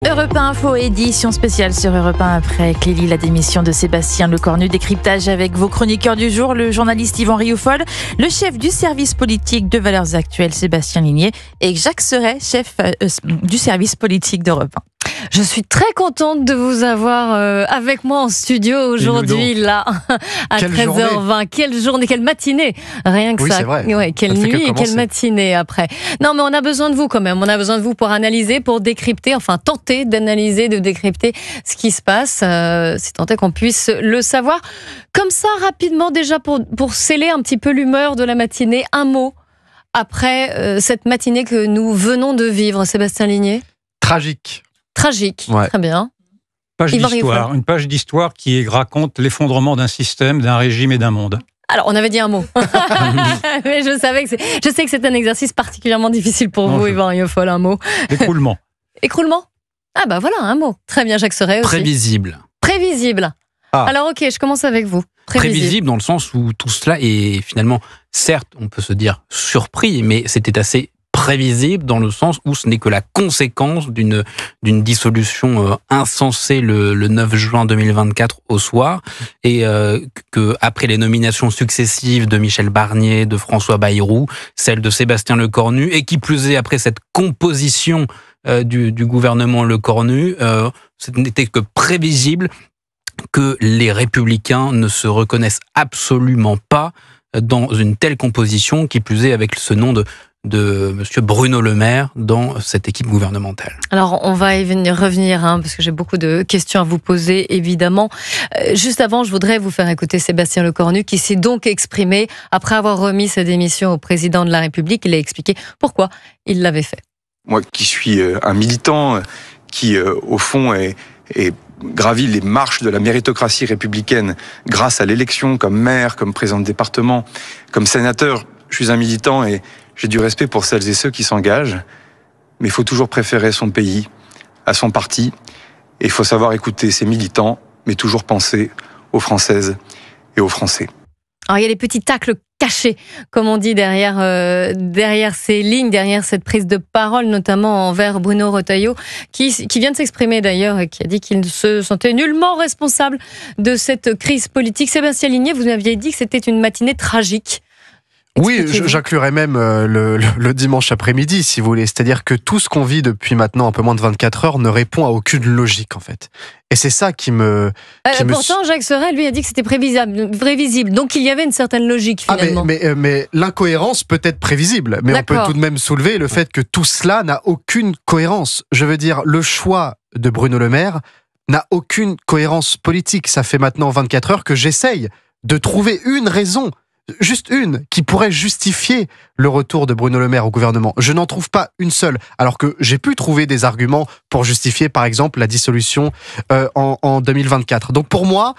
Europe 1 Info, édition spéciale sur Europe 1 après Clélie, la démission de Sébastien Lecornu. Décryptage avec vos chroniqueurs du jour, le journaliste Yvan Rioufol, le chef du service politique de Valeurs Actuelles, Sébastien Ligné, et Jacques Serret, chef du service politique d'Europe 1. Je suis très contente de vous avoir avec moi en studio aujourd'hui, là, à 13h20. Quelle journée, quelle matinée. Rien que oui, ça. C'est vrai. Ouais, quelle nuit et quelle matinée après. Non, mais on a besoin de vous quand même. On a besoin de vous pour analyser, pour décrypter, enfin tenter d'analyser, de décrypter ce qui se passe. C'est tant est qu'on puisse le savoir. Comme ça, rapidement, déjà pour sceller un petit peu l'humeur de la matinée, un mot après cette matinée que nous venons de vivre, Sébastien Ligné. Tragique. Tragique, ouais. Très bien. Une page d'histoire qui raconte l'effondrement d'un système, d'un régime et d'un monde. Alors, on avait dit un mot. Mais je sais que c'est un exercice particulièrement difficile pour vous, Yvan Rioufol, un mot. Écroulement. Écroulement ? Ah bah voilà, un mot. Très bien, Jacques Serret aussi. Prévisible. Prévisible. Ah. Alors ok, je commence avec vous. Prévisible dans le sens où tout cela est finalement, certes, on peut se dire surpris, mais c'était assez prévisible dans le sens où ce n'est que la conséquence d'une dissolution insensée le 9 juin 2024 au soir, et que après les nominations successives de Michel Barnier, de François Bayrou, celle de Sébastien Lecornu, et qui plus est après cette composition du gouvernement Lecornu, ce n'était que prévisible que les Républicains ne se reconnaissent absolument pas dans une telle composition, qui plus est avec ce nom de monsieur Bruno Le Maire dans cette équipe gouvernementale. Alors, on va y revenir, parce que j'ai beaucoup de questions à vous poser, évidemment. Juste avant, je voudrais vous faire écouter Sébastien Lecornu, qui s'est donc exprimé après avoir remis sa démission au président de la République. Il a expliqué pourquoi il l'avait fait. Moi qui suis un militant qui, au fond, est gravi les marches de la méritocratie républicaine grâce à l'élection comme maire, comme président de département, comme sénateur, je suis un militant et j'ai du respect pour celles et ceux qui s'engagent, mais il faut toujours préférer son pays à son parti, et il faut savoir écouter ses militants, mais toujours penser aux Françaises et aux Français. Alors il y a des petits tacles cachés, comme on dit, derrière ces lignes, derrière cette prise de parole, notamment envers Bruno Retailleau, qui vient de s'exprimer d'ailleurs, qui a dit qu'il ne se sentait nullement responsable de cette crise politique. Sébastien Ligné, vous m'aviez dit que c'était une matinée tragique. Oui, j'inclurais même le dimanche après-midi, si vous voulez. C'est-à-dire que tout ce qu'on vit depuis maintenant un peu moins de 24 heures ne répond à aucune logique, en fait. Et c'est ça qui me... Pourtant, Jacques Serret, lui, a dit que c'était prévisible. Donc, il y avait une certaine logique, finalement. Mais l'incohérence peut être prévisible. Mais D'accord. On peut tout de même soulever le fait que tout cela n'a aucune cohérence. Je veux dire, le choix de Bruno Le Maire n'a aucune cohérence politique. Ça fait maintenant 24 heures que j'essaye de trouver une raison, juste une, qui pourrait justifier le retour de Bruno Le Maire au gouvernement. Je n'en trouve pas une seule, alors que j'ai pu trouver des arguments pour justifier, par exemple, la dissolution en 2024. Donc pour moi,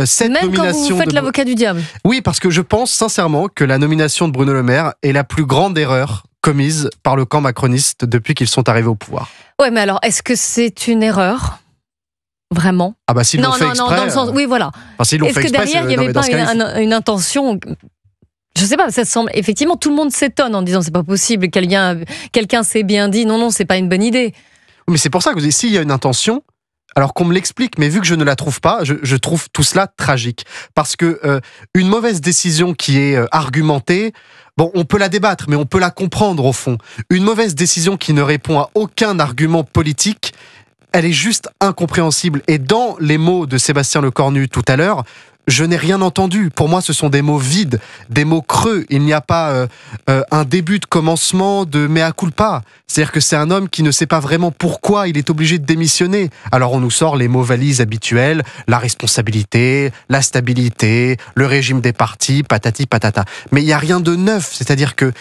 cette même nomination... Même quand vous faites l'avocat du diable. Oui, parce que je pense sincèrement que la nomination de Bruno Le Maire est la plus grande erreur commise par le camp macroniste depuis qu'ils sont arrivés au pouvoir. Ouais, mais alors, est-ce que c'est une erreur ? Vraiment ? Ah bah s'ils l'ont fait exprès... dans le sens, oui, voilà. Enfin, s'ils l'ont fait exprès, derrière, il n'y avait pas une intention... Je sais pas, ça semble... Effectivement, tout le monde s'étonne en disant c'est pas possible, quelqu'un s'est bien dit, non, c'est pas une bonne idée. Mais c'est pour ça que vous dites, s'il y a une intention, alors qu'on me l'explique, mais vu que je ne la trouve pas, je trouve tout cela tragique. Parce que une mauvaise décision qui est argumentée, bon, on peut la débattre, mais on peut la comprendre au fond. Une mauvaise décision qui ne répond à aucun argument politique, elle est juste incompréhensible. Et dans les mots de Sébastien Lecornu tout à l'heure, je n'ai rien entendu. Pour moi, ce sont des mots vides, des mots creux. Il n'y a pas un début de commencement de mea culpa. C'est-à-dire que c'est un homme qui ne sait pas vraiment pourquoi il est obligé de démissionner. Alors on nous sort les mots valises habituels, la responsabilité, la stabilité, le régime des partis, patati patata. Mais il n'y a rien de neuf. C'est-à-dire que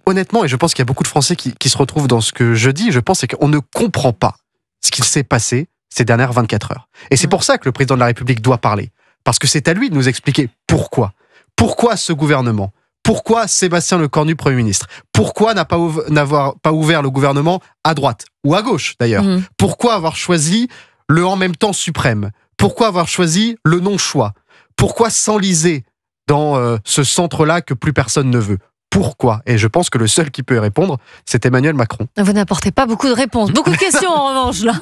honnêtement, et je pense qu'il y a beaucoup de Français qui se retrouvent dans ce que je dis, je pense qu'on ne comprend pas ce qu'il s'est passé ces dernières 24 heures. Et c'est pour ça que le président de la République doit parler. Parce que c'est à lui de nous expliquer pourquoi. Pourquoi ce gouvernement ? Pourquoi Sébastien Lecornu, Premier ministre ? Pourquoi n'avoir pas ouvert le gouvernement à droite ou à gauche d'ailleurs ? Pourquoi avoir choisi le en même temps suprême ? Pourquoi avoir choisi le non-choix ? Pourquoi s'enliser dans ce centre-là que plus personne ne veut ? pourquoi. Et je pense que le seul qui peut y répondre, c'est Emmanuel Macron. Vous n'apportez pas beaucoup de réponses. Beaucoup de questions en revanche, là.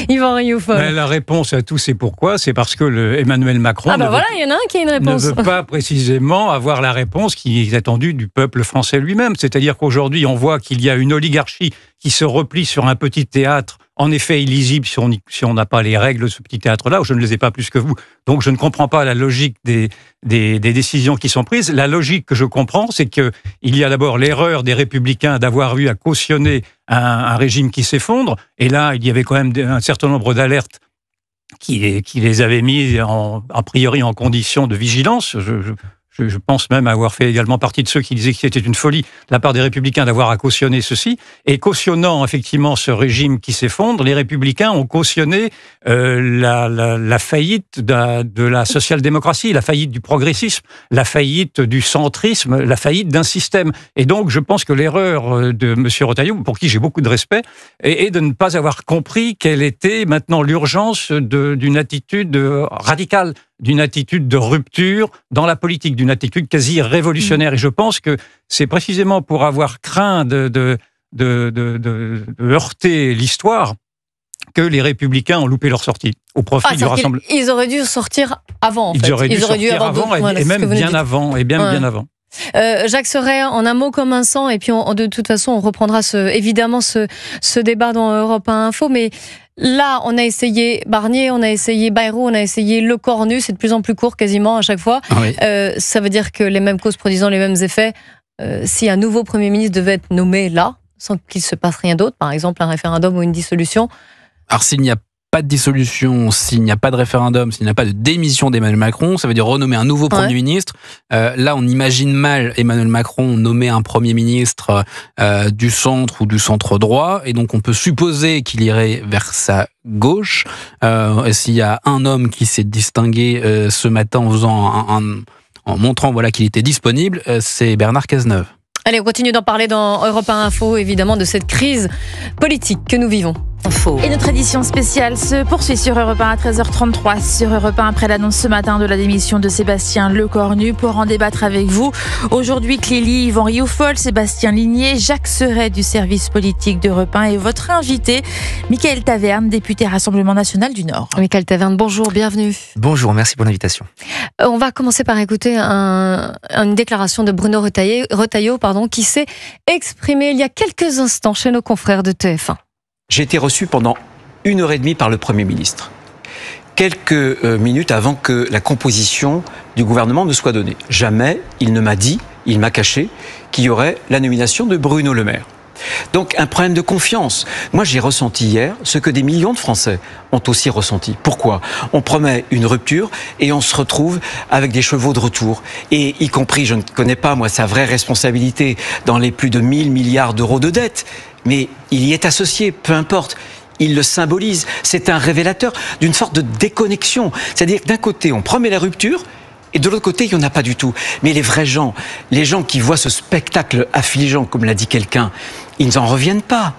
Yvan Rioufol. La réponse à tous ces pourquoi, c'est parce que Emmanuel Macron il y en a un qui a une réponse. ne veut pas précisément avoir la réponse qui est attendue du peuple français lui-même. C'est-à-dire qu'aujourd'hui, on voit qu'il y a une oligarchie qui se replie sur un petit théâtre, en effet illisible si on n'a pas les règles de ce petit théâtre-là, je ne les ai pas plus que vous. Donc je ne comprends pas la logique des décisions qui sont prises. La logique que je comprends, c'est qu'il y a d'abord l'erreur des Républicains d'avoir eu à cautionner un régime qui s'effondre. Et là, il y avait quand même un certain nombre d'alertes qui les avaient mis a priori en condition de vigilance. Je pense même avoir fait également partie de ceux qui disaient que c'était une folie de la part des Républicains d'avoir à cautionner ceci. Et cautionnant effectivement ce régime qui s'effondre, les Républicains ont cautionné la faillite de la social-démocratie, la faillite du progressisme, la faillite du centrisme, la faillite d'un système. Et donc, je pense que l'erreur de M. Retailleau, pour qui j'ai beaucoup de respect, est de ne pas avoir compris quelle était maintenant l'urgence d'une attitude radicale, d'une attitude de rupture dans la politique, d'une attitude quasi révolutionnaire. Et je pense que c'est précisément pour avoir craint de heurter l'histoire que les Républicains ont loupé leur sortie au profit du Rassemblement. Ils auraient dû sortir avant, en fait. Ils auraient dû sortir avant, et même bien avant. Bien avant. Jacques Serret, en un mot comme un sang, et puis de toute façon, on reprendra évidemment ce débat dans Europe 1 Info, mais là, on a essayé Barnier, on a essayé Bayrou, on a essayé Le Cornu, c'est de plus en plus court quasiment à chaque fois. Oui. Ça veut dire que les mêmes causes produisant les mêmes effets, si un nouveau Premier ministre devait être nommé là, sans qu'il se passe rien d'autre, par exemple un référendum ou une dissolution. Alors s'il n'y a pas de dissolution, s'il n'y a pas de référendum, s'il n'y a pas de démission d'Emmanuel Macron, ça veut dire renommer un nouveau Premier ministre. Là, on imagine mal Emmanuel Macron nommer un Premier ministre du centre ou du centre droit, et donc on peut supposer qu'il irait vers sa gauche. S'il y a un homme qui s'est distingué ce matin en montrant qu'il était disponible, c'est Bernard Cazeneuve. Allez, on continue d'en parler dans Europe 1 Info, évidemment, de cette crise politique que nous vivons. Et notre édition spéciale se poursuit sur Europe 1 à 13h33 sur Europe 1 après l'annonce ce matin de la démission de Sébastien Lecornu. Pour en débattre avec vous, aujourd'hui Clélie, Yvan Rioufol, Sébastien Ligné, Jacques Serret du service politique d'Europe 1 et votre invité, Mickaël Taverne, député Rassemblement National du Nord. Mickaël Taverne, bonjour, bienvenue. Bonjour, merci pour l'invitation. On va commencer par écouter une déclaration de Bruno Retailleau, qui s'est exprimé il y a quelques instants chez nos confrères de TF1. J'ai été reçu pendant 1h30 par le Premier ministre, quelques minutes avant que la composition du gouvernement ne soit donnée. Jamais il ne m'a dit, il m'a caché, qu'il y aurait la nomination de Bruno Le Maire. Donc un problème de confiance. Moi j'ai ressenti hier ce que des millions de Français ont aussi ressenti. Pourquoi ? On promet une rupture et on se retrouve avec des chevaux de retour. Et y compris, je ne connais pas moi sa vraie responsabilité dans les plus de 1000 milliards d'euros de dette, mais il y est associé, peu importe. Il le symbolise. C'est un révélateur d'une sorte de déconnexion. C'est-à-dire que d'un côté on promet la rupture, et de l'autre côté, il n'y en a pas du tout. Mais les vrais gens, les gens qui voient ce spectacle affligeant, comme l'a dit quelqu'un, ils n'en reviennent pas.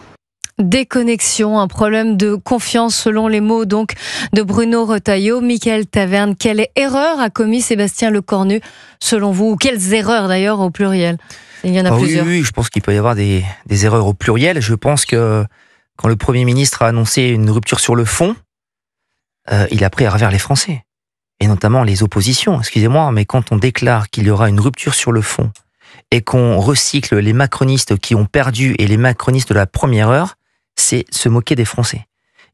Déconnexion, un problème de confiance selon les mots donc de Bruno Retailleau. Mickaël Taverne, quelle erreur a commis Sébastien Lecornu selon vous? Ou quelles erreurs d'ailleurs au pluriel? Il y en a plusieurs. Oui, je pense qu'il peut y avoir des erreurs au pluriel. Je pense que quand le Premier ministre a annoncé une rupture sur le fond, il a pris à revers les Français. Et notamment les oppositions, excusez-moi, mais quand on déclare qu'il y aura une rupture sur le fond et qu'on recycle les macronistes qui ont perdu et les macronistes de la première heure, c'est se moquer des Français.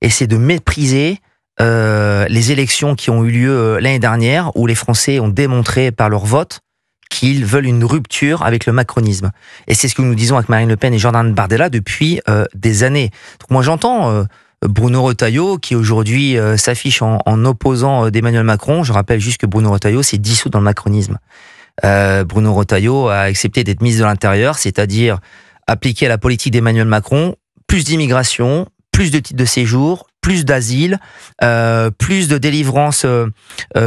Et c'est de mépriser les élections qui ont eu lieu l'année dernière, où les Français ont démontré par leur vote qu'ils veulent une rupture avec le macronisme. Et c'est ce que nous disons avec Marine Le Pen et Jordan Bardella depuis des années. Donc moi j'entends... Bruno Retailleau, qui aujourd'hui s'affiche en opposant d'Emmanuel Macron. Je rappelle juste que Bruno Retailleau s'est dissous dans le macronisme. Bruno Retailleau a accepté d'être ministre de l'Intérieur, c'est-à-dire appliquer à la politique d'Emmanuel Macron plus d'immigration, plus de titres de séjour, plus d'asile, plus de délivrance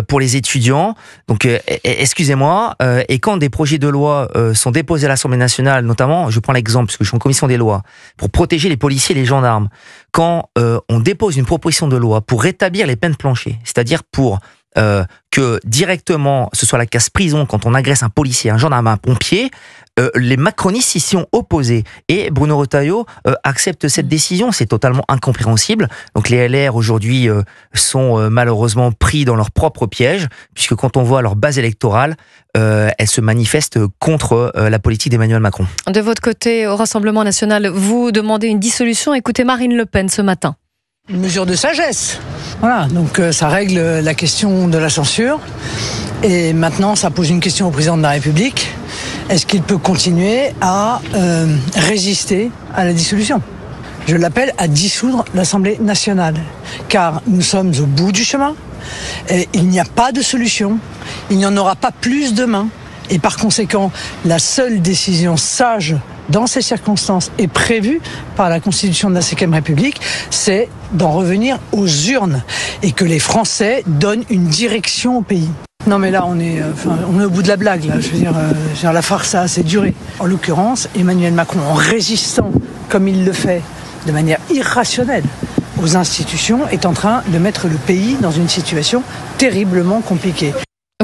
pour les étudiants. Donc, excusez-moi, et quand des projets de loi sont déposés à l'Assemblée nationale, notamment, je prends l'exemple, parce que je suis en commission des lois, pour protéger les policiers et les gendarmes, quand on dépose une proposition de loi pour rétablir les peines planchers, c'est-à-dire pour que directement, ce soit la case prison quand on agresse un policier, un gendarme, un pompier, les macronistes s'y sont opposés. Et Bruno Retailleau accepte cette décision. C'est totalement incompréhensible. Donc les LR aujourd'hui sont malheureusement pris dans leur propre piège, puisque quand on voit leur base électorale, elle se manifeste contre la politique d'Emmanuel Macron. De votre côté, au Rassemblement national, vous demandez une dissolution. Écoutez Marine Le Pen ce matin. Une mesure de sagesse. Voilà, donc ça règle la question de la censure. Et maintenant, ça pose une question au président de la République. Est-ce qu'il peut continuer à résister à la dissolution ? Je l'appelle à dissoudre l'Assemblée nationale. Car nous sommes au bout du chemin. Et il n'y a pas de solution. Il n'y en aura pas plus demain. Et par conséquent, la seule décision sage dans ces circonstances est prévue par la Constitution de la Ve République, c'est d'en revenir aux urnes et que les Français donnent une direction au pays. Non mais là on est au bout de la blague là. Je veux dire la farce a assez duré. En l'occurrence, Emmanuel Macron, en résistant comme il le fait de manière irrationnelle aux institutions, est en train de mettre le pays dans une situation terriblement compliquée.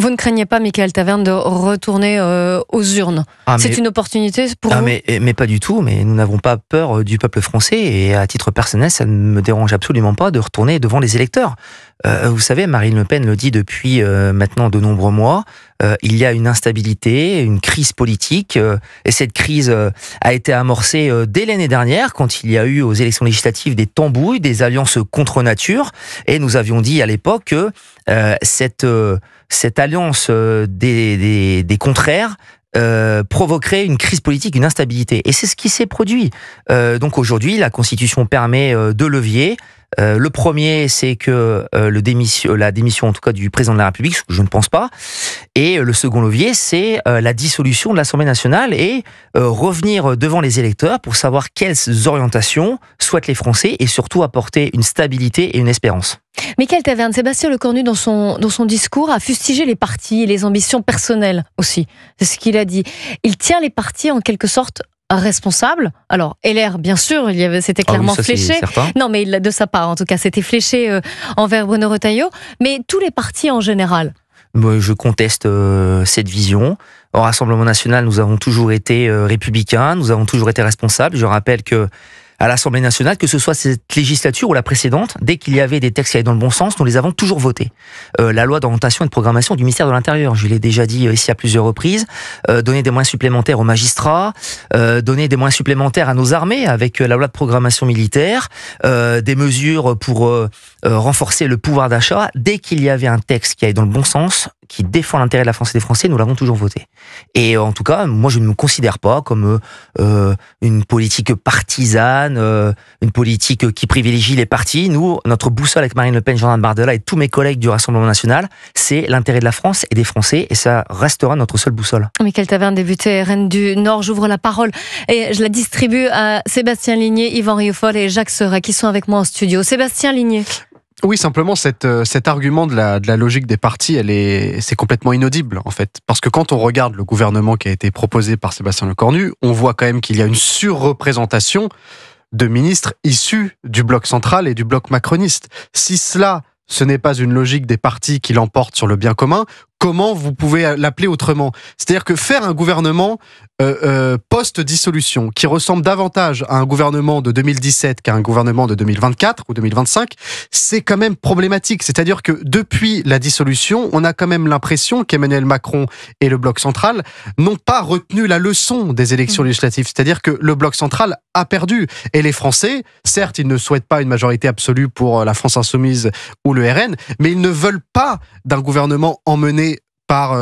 Vous ne craignez pas, Michaël Taverne, de retourner aux urnes? C'est une opportunité pour vous? Mais pas du tout. Mais nous n'avons pas peur du peuple français. Et à titre personnel, ça ne me dérange absolument pas de retourner devant les électeurs. Vous savez, Marine Le Pen le dit depuis maintenant de nombreux mois. Il y a une instabilité, une crise politique. Et cette crise a été amorcée dès l'année dernière, quand il y a eu aux élections législatives des tambouilles, des alliances contre nature. Et nous avions dit à l'époque que cette alliance des contraires provoquerait une crise politique, une instabilité. Et c'est ce qui s'est produit. Donc aujourd'hui, la Constitution permet deux leviers. Le premier, c'est que la démission, en tout cas, du président de la République, ce que je ne pense pas. Et le second levier, c'est la dissolution de l'Assemblée nationale et revenir devant les électeurs pour savoir quelles orientations souhaitent les Français et surtout apporter une stabilité et une espérance. Michaël Taverne, Sébastien Lecornu, dans son discours, a fustigé les partis et les ambitions personnelles aussi. C'est ce qu'il a dit. Il tient les partis en quelque sorte responsable. Alors, LR, bien sûr, c'était clairement fléché. Non, mais de sa part, en tout cas, c'était fléché envers Bruno Retailleau. Mais tous les partis en général. Moi, je conteste cette vision. Au Rassemblement national, nous avons toujours été républicains, nous avons toujours été responsables. Je rappelle que à l'Assemblée nationale, que ce soit cette législature ou la précédente, dès qu'il y avait des textes qui allaient dans le bon sens, nous les avons toujours votés. La loi d'orientation et de programmation du ministère de l'Intérieur, je l'ai déjà dit ici à plusieurs reprises, donner des moyens supplémentaires aux magistrats, donner des moyens supplémentaires à nos armées avec la loi de programmation militaire, des mesures pour renforcer le pouvoir d'achat. Dès qu'il y avait un texte qui allait dans le bon sens, qui défend l'intérêt de la France et des Français, nous l'avons toujours voté. Et en tout cas, moi je ne me considère pas comme une politique partisane, une politique qui privilégie les partis. Nous, notre boussole avec Marine Le Pen, Jordan Bardella et tous mes collègues du Rassemblement national, c'est l'intérêt de la France et des Français, et ça restera notre seule boussole. Michaël Taverne, député RN du Nord, j'ouvre la parole et je la distribue à Sébastien Ligné, Yvan Rioufol et Jacques Seurat qui sont avec moi en studio. Sébastien Ligné. Oui, simplement cet argument de la logique des partis, c'est complètement inaudible en fait, parce que quand on regarde le gouvernement qui a été proposé par Sébastien Lecornu, on voit quand même qu'il y a une surreprésentation de ministres issus du bloc central et du bloc macroniste. Si cela, ce n'est pas une logique des partis qui l'emporte sur le bien commun, comment vous pouvez l'appeler autrement? C'est-à-dire que faire un gouvernement post-dissolution, qui ressemble davantage à un gouvernement de 2017 qu'à un gouvernement de 2024 ou 2025, c'est quand même problématique. C'est-à-dire que depuis la dissolution, on a quand même l'impression qu'Emmanuel Macron et le bloc central n'ont pas retenu la leçon des élections législatives. C'est-à-dire que le bloc central a perdu. Et les Français, certes, ils ne souhaitent pas une majorité absolue pour la France insoumise ou le RN, mais ils ne veulent pas d'un gouvernement emmené par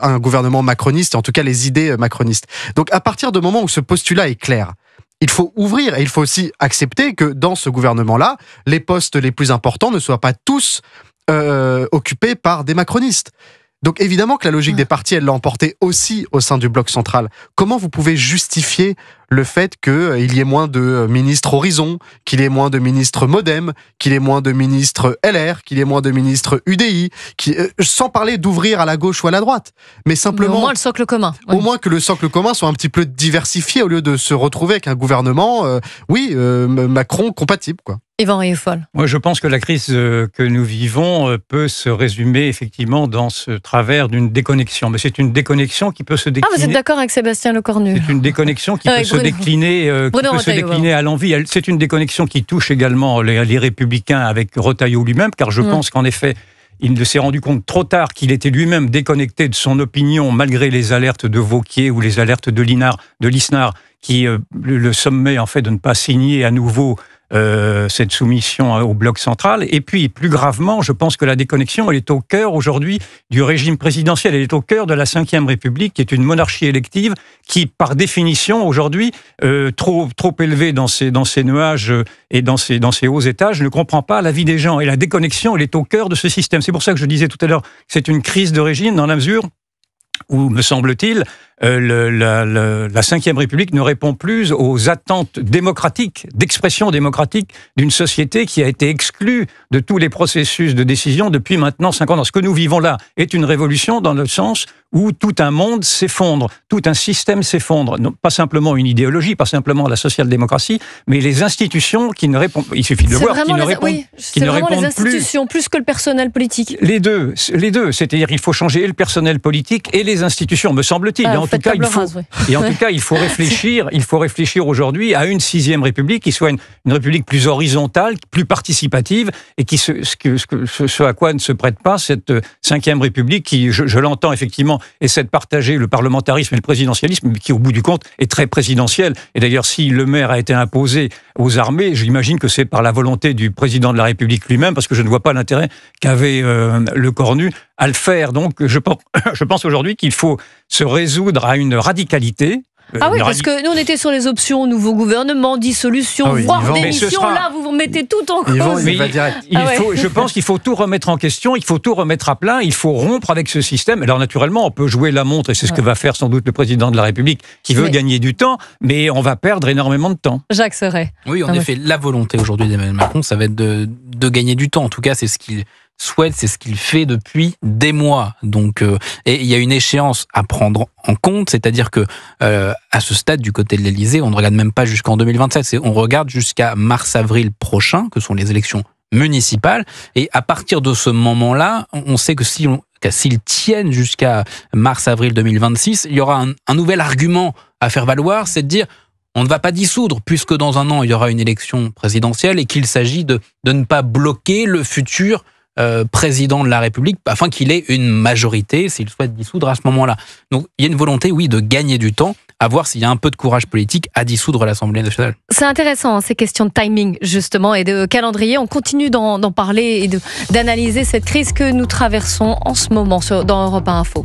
un gouvernement macroniste, en tout cas les idées macronistes. Donc à partir du moment où ce postulat est clair, il faut ouvrir et il faut aussi accepter que dans ce gouvernement-là, les postes les plus importants ne soient pas tous occupés par des macronistes. Donc évidemment que la logique des partis, elle l'a emporté aussi au sein du bloc central. Comment vous pouvez justifier le fait qu'il y ait moins de ministres Horizon, qu'il y ait moins de ministres Modem, qu'il y ait moins de ministres LR, qu'il y ait moins de ministres UDI, sans parler d'ouvrir à la gauche ou à la droite, mais simplement... Mais au moins le socle commun. Au moins que le socle commun soit un petit peu diversifié au lieu de se retrouver avec un gouvernement, Macron compatible, quoi. Yvan Rioufol. Moi, je pense que la crise que nous vivons peut se résumer effectivement dans ce travers d'une déconnexion. Mais c'est une déconnexion qui peut se décliner. Ah, vous êtes d'accord avec Sébastien Lecornu? C'est une déconnexion qui peut se décliner, à l'envi. C'est une déconnexion qui touche également les Républicains avec Retailleau lui-même, car je pense qu'en effet, il s'est rendu compte trop tard qu'il était lui-même déconnecté de son opinion, malgré les alertes de Wauquiez ou les alertes de l'ISNAR, qui le sommet en fait de ne pas signer à nouveau cette soumission au bloc central. Et puis, plus gravement, je pense que la déconnexion, elle est au cœur aujourd'hui du régime présidentiel. Elle est au cœur de la Ve République, qui est une monarchie élective qui, par définition, aujourd'hui, trop élevée dans ses nuages et dans ses hauts étages, ne comprend pas la vie des gens. Et la déconnexion, elle est au cœur de ce système. C'est pour ça que je disais tout à l'heure que c'est une crise de régime dans la mesure où, me semble-t-il, la Ve République ne répond plus aux attentes démocratiques, d'expression démocratique d'une société qui a été exclue de tous les processus de décision depuis maintenant 50 ans. Ce que nous vivons là est une révolution dans le sens où tout un monde s'effondre, tout un système s'effondre. Non, pas simplement une idéologie, pas simplement la social-démocratie, mais les institutions qui ne répondent... Il suffit de le voir, qui ne répondent, qui ne répondent les institutions, plus que le personnel politique. Les deux. C'est-à-dire qu'il faut changer et le personnel politique et les institutions, me semble-t-il. En tout cas, il faut réfléchir aujourd'hui à une 6e République qui soit une République plus horizontale, plus participative, et qui ce à quoi ne se prête pas cette 5e République qui, je l'entends effectivement, essaie de partager le parlementarisme et le présidentialisme, mais qui au bout du compte est très présidentiel. Et d'ailleurs, si le maire a été imposé aux armées, j'imagine que c'est par la volonté du président de la République lui-même, parce que je ne vois pas l'intérêt qu'avait Lecornu à le faire. Donc, je pense aujourd'hui qu'il faut se résoudre à une radicalité. Parce que nous on était sur les options nouveau gouvernement, dissolution, voire démission. Là, vous mettez tout en cause. Je pense qu'il faut tout remettre en question, il faut tout remettre à plat, il faut rompre avec ce système. Alors naturellement, on peut jouer la montre, et c'est ce que va faire sans doute le président de la République, qui veut gagner du temps, mais on va perdre énormément de temps. Jacques Serret. Oui, en effet, la volonté aujourd'hui d'Emmanuel Macron, ça va être de gagner du temps. En tout cas, c'est ce qu'il souhaite, c'est ce qu'il fait depuis des mois. Donc, et il y a une échéance à prendre en compte, c'est-à-dire que à ce stade, du côté de l'Élysée, on ne regarde même pas jusqu'en 2027, on regarde jusqu'à mars-avril prochain, que sont les élections municipales. Et à partir de ce moment-là, on sait que s'ils tiennent jusqu'à mars-avril 2026, il y aura un nouvel argument à faire valoir, c'est de dire on ne va pas dissoudre, puisque dans un an, il y aura une élection présidentielle et qu'il s'agit de ne pas bloquer le futur président de la République afin qu'il ait une majorité s'il souhaite dissoudre à ce moment-là. Donc il y a une volonté, oui, de gagner du temps, à voir s'il y a un peu de courage politique à dissoudre l'Assemblée nationale. C'est intéressant, ces questions de timing justement et de calendrier. On continue d'en parler et d'analyser cette crise que nous traversons en ce moment dans Europe 1 Info.